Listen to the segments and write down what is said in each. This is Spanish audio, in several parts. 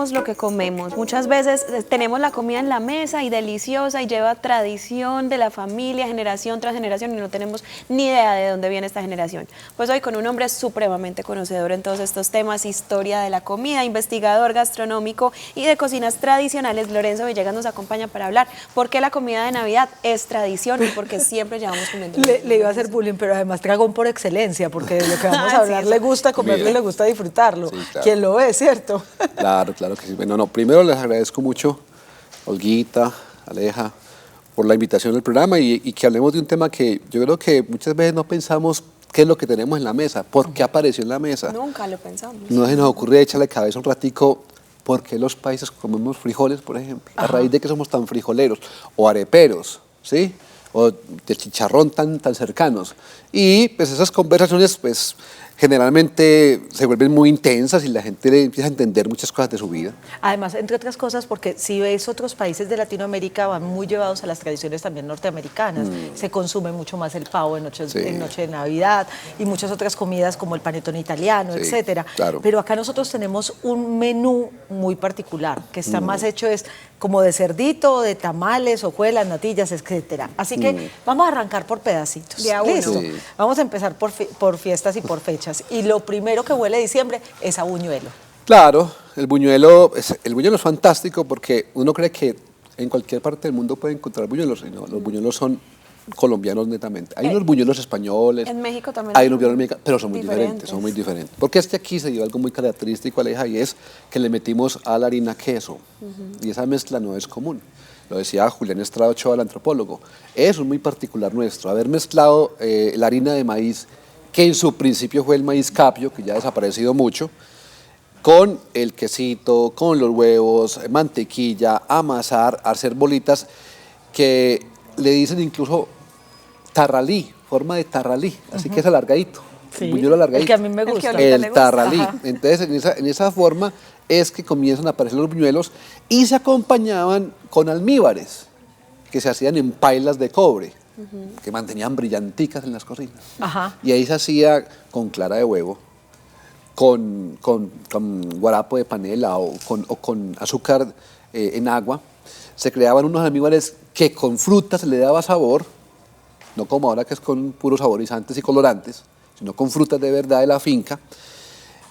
somos lo que comemos. Muchas veces tenemos la comida en la mesa y deliciosa y lleva tradición de la familia, generación tras generación, y no tenemos ni idea de dónde viene esta generación. Pues hoy con un hombre supremamente conocedor en todos estos temas, historia de la comida, investigador gastronómico y de cocinas tradicionales, Lorenzo Villegas nos acompaña para hablar por qué la comida de Navidad es tradición y por qué siempre llevamos comiendo. Le iba a hacer bullying, pero además tragón por excelencia, porque de lo que vamos a hablar Sí, le gusta comerlo y le gusta disfrutarlo. Sí, claro. ¿Quién lo ve, cierto? Claro, claro que sí. Bueno, no, primero les agradezco mucho, Olguita, Aleja, por la invitación al programa y que hablemos de un tema que yo creo que muchas veces no pensamos qué es lo que tenemos en la mesa, por qué apareció en la mesa. Nunca lo pensamos. No se nos ocurre echarle cabeza un ratico por qué los países comemos frijoles, por ejemplo, a raíz de que somos tan frijoleros o areperos, ¿sí? O de chicharrón tan cercanos. Y pues esas conversaciones pues generalmente se vuelven muy intensas y la gente empieza a entender muchas cosas de su vida. Además, entre otras cosas, porque si ves otros países de Latinoamérica van muy llevados a las tradiciones también norteamericanas. Se consume mucho más el pavo en noche de Navidad y muchas otras comidas como el panetone italiano, etcétera. Claro. Pero acá nosotros tenemos un menú muy particular, que está más hecho es como de cerdito, de tamales, hojuelas, natillas, etcétera. Así que vamos a arrancar por pedacitos. ¿Listo? Sí. Vamos a empezar por fiestas y por fechas. Y lo primero que huele diciembre es a buñuelo. Claro, el buñuelo es fantástico porque uno cree que en cualquier parte del mundo puede encontrar buñuelos, y no, los buñuelos son colombianos netamente. Hay unos buñuelos españoles, en México también hay unos buñuelos mexicanos, pero son muy diferentes, son muy diferentes. Porque es que aquí se dio algo muy característico, Aleja, y es que le metimos a la harina queso, y esa mezcla no es común. Lo decía Julián Estrada Ochoa, el antropólogo. Eso es muy particular nuestro, haber mezclado la harina de maíz, que en su principio fue el maíz capio, que ya ha desaparecido mucho, con el quesito, con los huevos, mantequilla, amasar, hacer bolitas, que le dicen incluso tarralí, forma de tarralí, así que es alargadito, sí, buñuelo alargadito. El que a mí me gusta. El tarralí. Ajá. Entonces, en esa forma es que comienzan a aparecer los buñuelos y se acompañaban con almíbares, que se hacían en pailas de cobre, que mantenían brillanticas en las cocinas. Ajá. Y ahí se hacía con clara de huevo, con guarapo de panela o con azúcar en agua. Se creaban unos almíbares que con frutas se le daba sabor, no como ahora que es con puros saborizantes y colorantes, sino con frutas de verdad de la finca.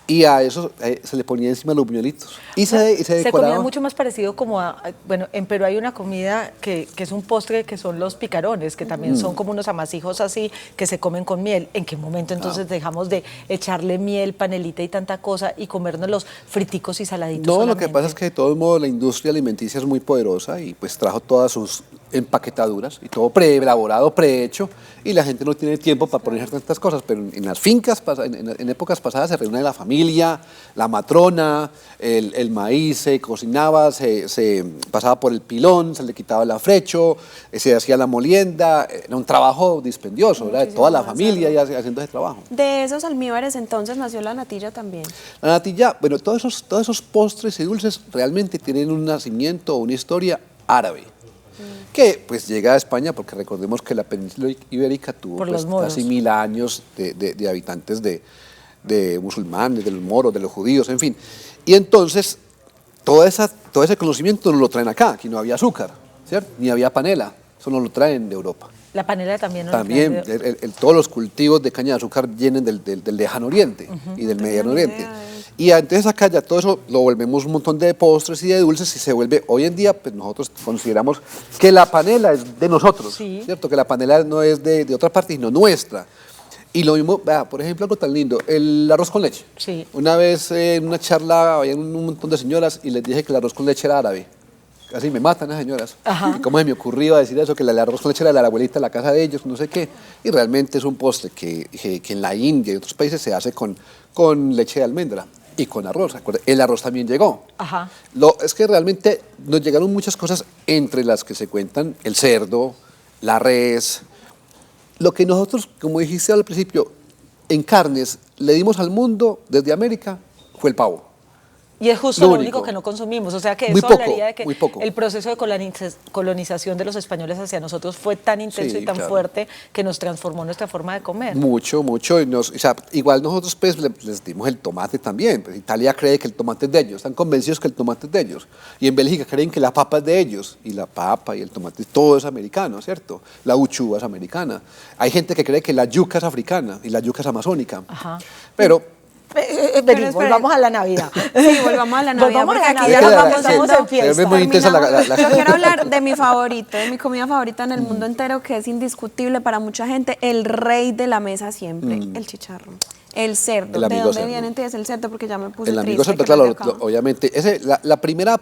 Y a eso se le ponía encima los buñuelitos. Y se decoraba. Se comía mucho más parecido como a... Bueno, en Perú hay una comida que es un postre que son los picarones, que también son como unos amasijos así que se comen con miel. ¿En qué momento entonces dejamos de echarle miel, panelita y tanta cosa y comernos los friticos y saladitos No, solamente? lo que pasa es que de todos modos la industria alimenticia es muy poderosa y pues trajo todas sus empaquetaduras y todo preelaborado, prehecho, y la gente no tiene tiempo para poner tantas cosas, pero en las fincas, en épocas pasadas se reúne la familia, la matrona, el maíz se cocinaba, se pasaba por el pilón, se le quitaba el afrecho, se hacía la molienda, era un trabajo dispendioso, ¿verdad? De toda la familia y haciendo ese trabajo. De esos almíbares entonces nació la natilla también. La natilla, bueno, todos esos postres y dulces realmente tienen un nacimiento o una historia árabe, que pues llega a España porque recordemos que la península ibérica tuvo pues, casi 1000 años de habitantes de musulmanes, de los moros, de los judíos, en fin. Y entonces todo ese conocimiento nos lo traen acá, aquí no había azúcar, ¿cierto? Ni había panela, eso nos lo traen de Europa. La panela también. También, todos los cultivos de caña de azúcar vienen del lejano oriente y del mediano oriente. Y entonces acá ya todo eso lo volvemos un montón de postres y de dulces y se vuelve, hoy en día, pues nosotros consideramos que la panela es de nosotros, ¿cierto? Que la panela no es de otra parte, sino nuestra. Y lo mismo, por ejemplo, algo tan lindo, el arroz con leche. Sí. Una vez en una charla había un montón de señoras y les dije que el arroz con leche era árabe. Casi me matan las señoras. Ajá. Y cómo se me ocurrió decir eso, que el arroz con leche era de la abuelita de la casa de ellos, no sé qué. Y realmente es un postre que en la India y otros países se hace con leche de almendra y con arroz. El arroz también llegó. Ajá. Es que realmente nos llegaron muchas cosas entre las que se cuentan el cerdo, la res. Lo que nosotros, como dijiste al principio, en carnes le dimos al mundo desde América fue el pavo. Y es justo lo único que no consumimos, o sea que muy eso poco, hablaría de que muy poco. el proceso de colonización de los españoles hacia nosotros fue tan intenso Sí, y tan claro. fuerte que nos transformó nuestra forma de comer. Mucho, mucho. Y o sea, igual nosotros pues les dimos el tomate también. Pues Italia cree que el tomate es de ellos, están convencidos que el tomate es de ellos. Y en Bélgica creen que la papa es de ellos. Y la papa y el tomate, todo es americano, ¿cierto? La uchuva es americana. Hay gente que cree que la yuca es africana y la yuca es amazónica. Ajá. Pero Vení, espere. volvamos a la Navidad. Sí, volvamos a la Navidad. Volvamos porque a la aquí Navidad, ya nos porque vamos estamos en fiesta. Es muy intensa Yo quiero hablar de mi favorito, de mi comida favorita en el mundo entero, que es indiscutible para mucha gente, el rey de la mesa siempre, el chicharrón. El cerdo. El ¿De amigo dónde cerdo. viene entonces el cerdo? Porque ya me puse el triste. amigo cerdo, que no claro, se acabó. obviamente. La primera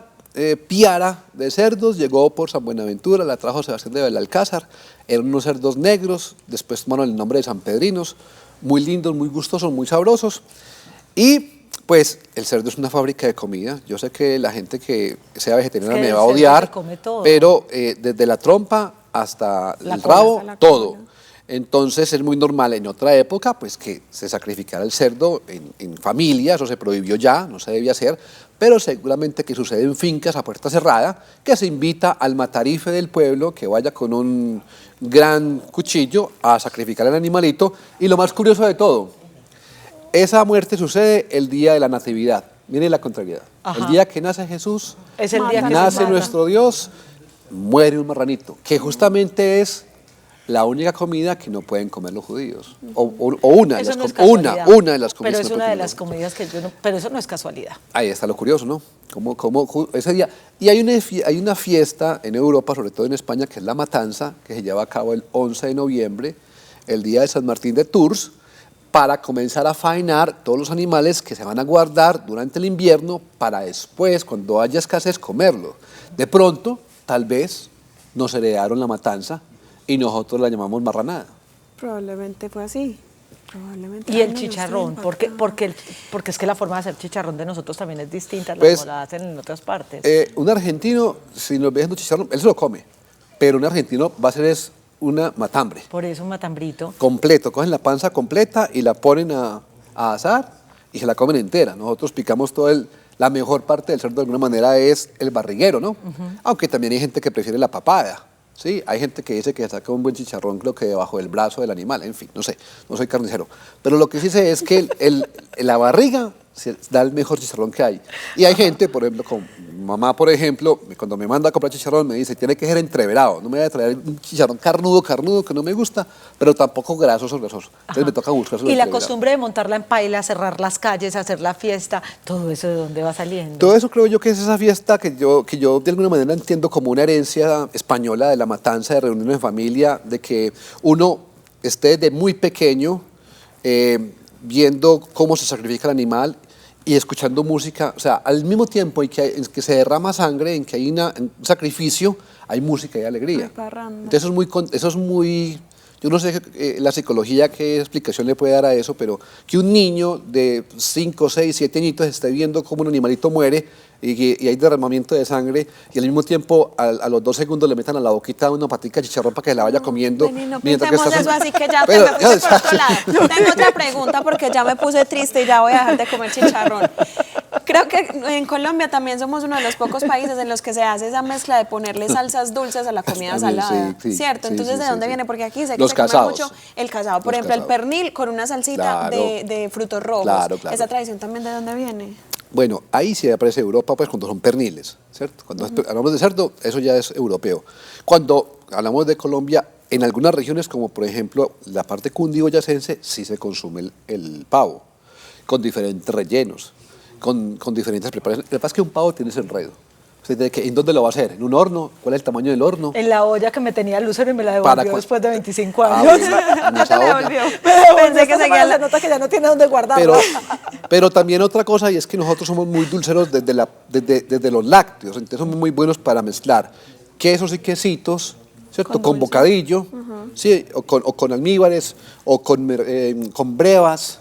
piara de cerdos llegó por San Buenaventura, la trajo Sebastián de Belalcázar. Eran unos cerdos negros, después tomaron el nombre de San Pedrinos, muy lindos, muy gustosos, muy sabrosos. Y pues el cerdo es una fábrica de comida. Yo sé que la gente que sea vegetariana Es que me el va a cerdo odiar, se come todo. pero desde la trompa hasta La el cola, rabo, hasta la todo. cola. Entonces es muy normal en otra época pues que se sacrificara el cerdo en familia, eso se prohibió ya, no se debía hacer, pero seguramente que sucede en fincas a puerta cerrada, que se invita al matarife del pueblo que vaya con un gran cuchillo a sacrificar el animalito. Y lo más curioso de todo, esa muerte sucede el día de la Natividad. Miren la contrariedad. Ajá. El día que nace Jesús, Es el día que se nace mata. nuestro Dios, muere un marranito, que justamente es la única comida que no pueden comer los judíos. O una, de Eso las no es una casualidad. de las comidas. Pero es que no una pueden de comer las los comidas que yo no... Pero eso no es casualidad. Ahí está lo curioso, ¿no? Ese día. Y hay una fiesta en Europa, sobre todo en España, que es la Matanza, que se lleva a cabo el 11 de noviembre, el día de San Martín de Tours, para comenzar a faenar todos los animales que se van a guardar durante el invierno para después, cuando haya escasez, comerlos. De pronto, tal vez, nos heredaron la matanza y nosotros la llamamos marranada. Probablemente fue así. Probablemente. Y Ay, el no, yo estoy chicharrón, impactada. porque es que la forma de hacer chicharrón de nosotros también es distinta a la Pues, como la hacen en otras partes. Un argentino, si nos ve haciendo chicharrón, él se lo come, pero un argentino va a hacer es una matambre. Por eso un matambrito. Completo, cogen la panza completa y la ponen a asar y se la comen entera. Nosotros picamos la mejor parte del cerdo de alguna manera es el barriguero, ¿no? Aunque también hay gente que prefiere la papada, ¿sí? Hay gente que dice que saca un buen chicharrón, creo que debajo del brazo del animal, en fin, no sé, no soy carnicero. Pero lo que sí sé es que la barriga se da el mejor chicharrón que hay. Y hay gente, por ejemplo, con mi mamá, por ejemplo, cuando me manda a comprar chicharrón, me dice, tiene que ser entreverado, no me voy a traer un chicharrón carnudo, que no me gusta, pero tampoco grasoso. Entonces me toca buscar Y la costumbre de montarla en paila, cerrar las calles, hacer la fiesta, todo eso ¿de dónde va saliendo? Todo eso creo yo que es esa fiesta que yo de alguna manera entiendo como una herencia española de la matanza, de reuniones de familia, de que uno esté desde muy pequeño viendo cómo se sacrifica el animal y escuchando música. O sea, al mismo tiempo en que se derrama sangre, en que hay un sacrificio, hay música y alegría. Hay parranda. Entonces eso es muy yo no sé la psicología qué explicación le puede dar a eso, pero que un niño de 5, 6, 7 añitos esté viendo cómo un animalito muere y hay derramamiento de sangre y al mismo tiempo a los 2 segundos le metan a la boquita una patica de chicharrón para que la vaya comiendo. Vení, no mientras que pensemos está eso, así que ya Pero, me puse por otro lado. Tengo otra pregunta porque ya me puse triste y ya voy a dejar de comer chicharrón. Creo que en Colombia también somos uno de los pocos países en los que se hace esa mezcla de ponerle salsas dulces a la comida También, salada, sí, ¿cierto? sí, Entonces, sí, ¿de dónde sí. viene? Porque aquí se Los come casados. mucho el casado. Por Los ejemplo, casados. el pernil con una salsita Claro. de frutos rojos. Claro, claro. ¿Esa tradición también de dónde viene? Bueno, ahí sí aparece Europa, pues cuando son perniles, ¿cierto? Cuando hablamos de cerdo, eso ya es europeo. Cuando hablamos de Colombia, en algunas regiones, como por ejemplo la parte cundiboyacense, sí se consume el pavo, con diferentes rellenos, con diferentes preparaciones. Lo que pasa es que un pavo tiene ese enredo. O sea, ¿en dónde lo va a hacer? ¿En un horno? ¿Cuál es el tamaño del horno? En la olla que me tenía Lucero y me la Para devolvió después de 25 Ah, años. bueno, en Ya esa te olla. devolvió. Pensé que seguía la nota que ya no tiene dónde guardarla. Pero también otra cosa, y es que nosotros somos muy dulceros desde los lácteos, entonces somos muy buenos para mezclar quesos y quesitos, ¿cierto? Con bocadillo, ¿sí? o con almíbares, o con brevas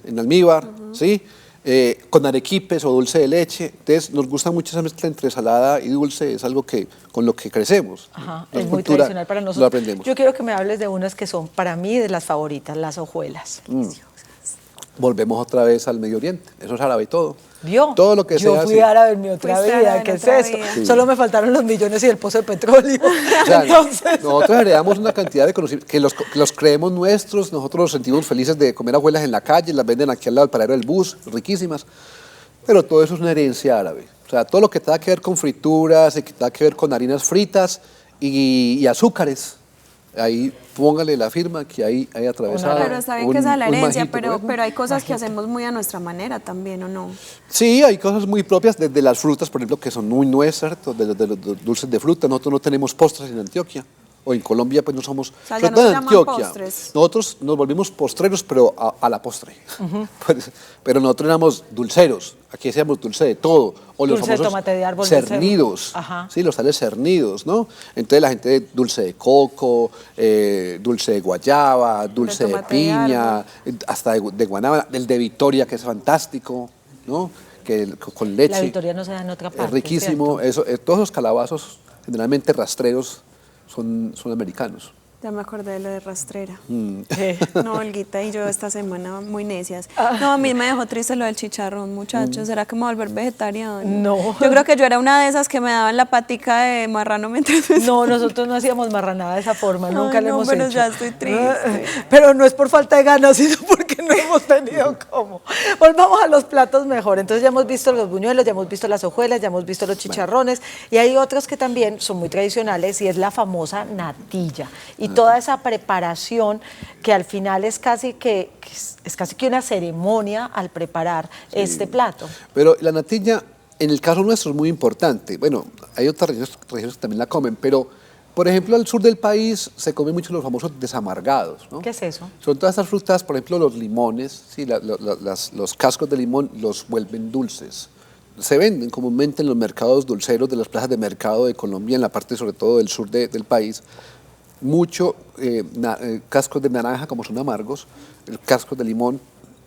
en almíbar, ¿sí? Con arequipes o dulce de leche. Entonces nos gusta mucho esa mezcla entre salada y dulce, es algo con lo que crecemos. Ajá, La es muy cultura tradicional para nosotros. Lo aprendemos. Yo quiero que me hables de unas que son para mí de las favoritas, las hojuelas. volvemos otra vez al Medio Oriente. Eso es árabe y todo. ¿Vio? Todo lo que Yo sea fui así. árabe en mi otra Fuiste vida, árabe en ¿qué es otra eso? vida. Sí. Solo me faltaron los millones y el pozo de petróleo. O sea, Entonces, nosotros heredamos una cantidad de conocimientos que los creemos nuestros, nosotros nos sentimos felices de comer abuelas en la calle, las venden aquí al lado del paradero del bus, riquísimas, pero todo eso es una herencia árabe. O sea, todo lo que tenga que ver con frituras, y que tenga que ver con harinas fritas y azúcares, ahí póngale la firma que ahí hay atravesado. Pero está bien que sea la un herencia, majito, pero hay cosas que hacemos muy a nuestra manera también, ¿o no? Sí, hay cosas muy propias, desde las frutas, por ejemplo, que son muy nuestras, de los dulces de fruta. Nosotros no tenemos postres en Antioquia, o en Colombia pues no somos, sea, sobre ya no todo se en llaman Antioquia. postres. Nosotros nos volvimos postreros, pero a la postre. Pues, pero nosotros éramos dulceros, aquí hacíamos dulce de todo. O los Dulce de famosos tomate de árbol, dulce de- cernidos, Ajá. sí, los tales cernidos, ¿no? Entonces la gente dulce de coco, dulce de guayaba, dulce de tomate de piña, hasta de guanábana, del de Victoria, que es fantástico, ¿no? Con leche. la Victoria no se da en otra parte. Es riquísimo. Eso, todos los calabazos, generalmente rastreros, son americanos. Ya me acordé de lo de rastrera. ¿Cierto? No, Olguita y yo esta semana muy necias. No, a mí me dejó triste lo del chicharrón, muchachos. ¿Será que me voy a volver vegetariana? No. Yo creo que yo era una de esas que me daban la patica de marrano mientras me No, nosotros no hacíamos marranada de esa forma, nunca Ay, lo no, hemos pero hecho. ya estoy triste. Pero no es por falta de ganas, sino porque no hemos tenido cómo. Volvamos a los platos mejor. Entonces ya hemos visto los buñuelos, ya hemos visto las hojuelas, ya hemos visto los chicharrones y hay otros que también son muy tradicionales y es la famosa natilla. Y toda esa preparación que al final es casi que una ceremonia al preparar este plato. Pero la natilla, en el caso nuestro, es muy importante. Bueno, hay otras regiones que también la comen, pero, por ejemplo, al sur del país se comen mucho los famosos desamargados, ¿no? ¿Qué es eso? Son todas estas frutas, por ejemplo, los limones, ¿sí? Los cascos de limón los vuelven dulces. Se venden comúnmente en los mercados dulceros de las plazas de mercado de Colombia, en la parte sobre todo del sur del país. Mucho cascos de naranja, como son amargos, cascos de limón,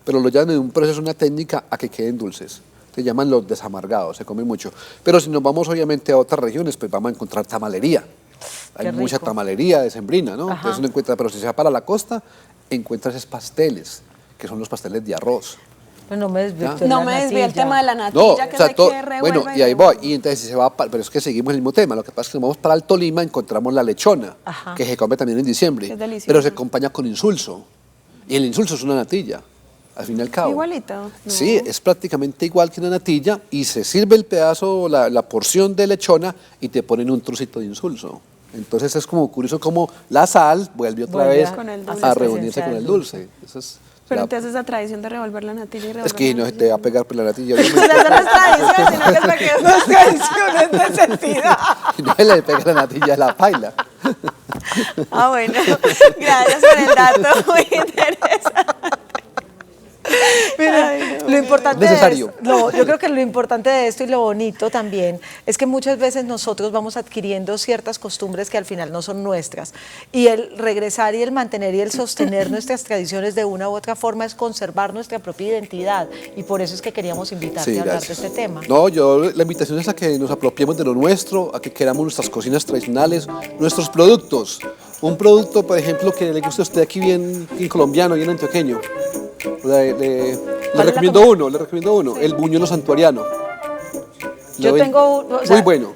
pero lo llevan en un proceso, una técnica a que queden dulces. Se llaman los desamargados, se comen mucho. Pero si nos vamos obviamente a otras regiones, pues vamos a encontrar tamalería. Hay Qué mucha rico. tamalería decembrina, ¿no? Ajá. Entonces uno encuentra, pero si se va para la costa, encuentras esos pasteles, que son los pasteles de arroz. Pues no me desvío. Ya. No me desvíe el tema de la No, natilla, que se que revuelve. bueno, y ahí voy. Y entonces si se va, pero es que seguimos el mismo tema. Lo que pasa es que nos vamos para el Tolima, encontramos la lechona, Ajá. que se come también en diciembre, Que es deliciosa. pero se acompaña con insulso. Y el insulso es una natilla, al fin y al cabo. Igualito. ¿no? Sí, es prácticamente igual que una natilla y se sirve el pedazo, la porción de lechona y te ponen un trocito de insulso. Entonces es como curioso como la sal vuelve otra Vuelve vez con el dulce. a reunirse con el dulce. Eso es, Pero la- entonces esa tradición de revolver la natilla y revolver es que no se te va a pegar por la natilla. Esa no es tradición, sino que es la que No es tradición, es necesidad. Y no se le pega la natilla a la paila. Ah, bueno. Gracias por el dato. Muy interesante. Miren, lo importante Necesario. de esto- no, yo creo que lo importante de esto y lo bonito también es que muchas veces nosotros vamos adquiriendo ciertas costumbres que al final no son nuestras. Y el regresar y el mantener y el sostener nuestras tradiciones de una u otra forma es conservar nuestra propia identidad. Y por eso es que queríamos invitarte Sí, a hablar gracias. de este tema. No, la invitación es a que nos apropiemos de lo nuestro, a que queramos nuestras cocinas tradicionales, nuestros productos. Un producto, por ejemplo, que le guste a usted aquí bien colombiano, bien antioqueño. Le recomiendo uno, el buñuelo santuariano. Yo Le doy- tengo, o sea, muy bueno.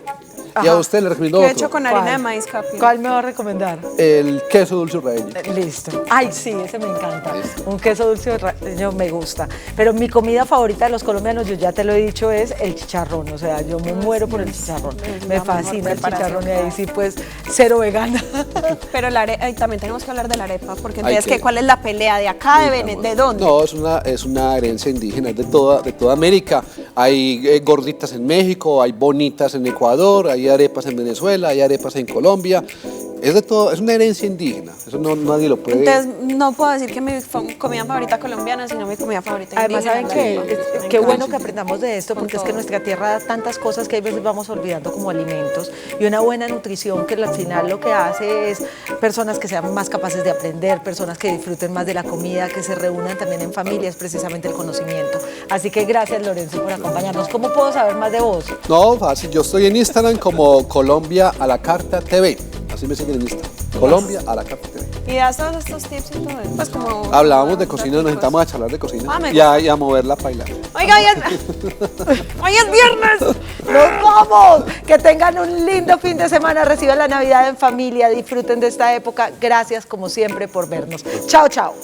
Y a ajá. usted le recomiendo Que he otro. hecho con harina de maíz, Capi. ¿Cuál me va a recomendar? El queso dulce urraeño. Listo. Ay, sí, ese me encanta. Listo. Un queso dulce raño me gusta. Pero mi comida favorita de los colombianos, yo ya te lo he dicho, es el chicharrón. O sea, yo me muero por el chicharrón. es Me la mejor fascina el preparación chicharrón y ahí sí, pues, cero vegana. Pero la arepa, también tenemos que hablar de la arepa, porque Hay entonces, que- ¿cuál es la pelea? ¿De acá? ¿De dónde? No, es una herencia indígena, es de toda América. Hay gorditas en México, hay bonitas en Ecuador, hay arepas en Venezuela, hay arepas en Colombia. Es de todo, es una herencia indígena. Eso nadie lo puede. Entonces, no puedo decir que mi comida favorita colombiana, sino mi comida favorita Además, indígena. ¿saben qué? Me Qué encanta. bueno que aprendamos de esto, Con porque es que todo. nuestra tierra da tantas cosas que a veces vamos olvidando como alimentos. Y una buena nutrición que al final lo que hace es personas que sean más capaces de aprender, personas que disfruten más de la comida, que se reúnan también en familia, es precisamente el conocimiento. Así que gracias, Lorenzo, por acompañarnos. ¿Cómo puedo saber más de vos? No, fácil. Yo estoy en Instagram como Colombia a la Carta TV. Así me siguen en Instagram. Colombia a la Carta TV. Y das todos estos tips y todo eso. Pues como... Hablábamos de cocina, nos necesitamos a charlar de cocina Ah, y a mover la paila. Oiga, hoy es viernes. ¡Nos vamos! Que tengan un lindo fin de semana, reciban la Navidad en familia, disfruten de esta época. Gracias como siempre por vernos. Chao, chao.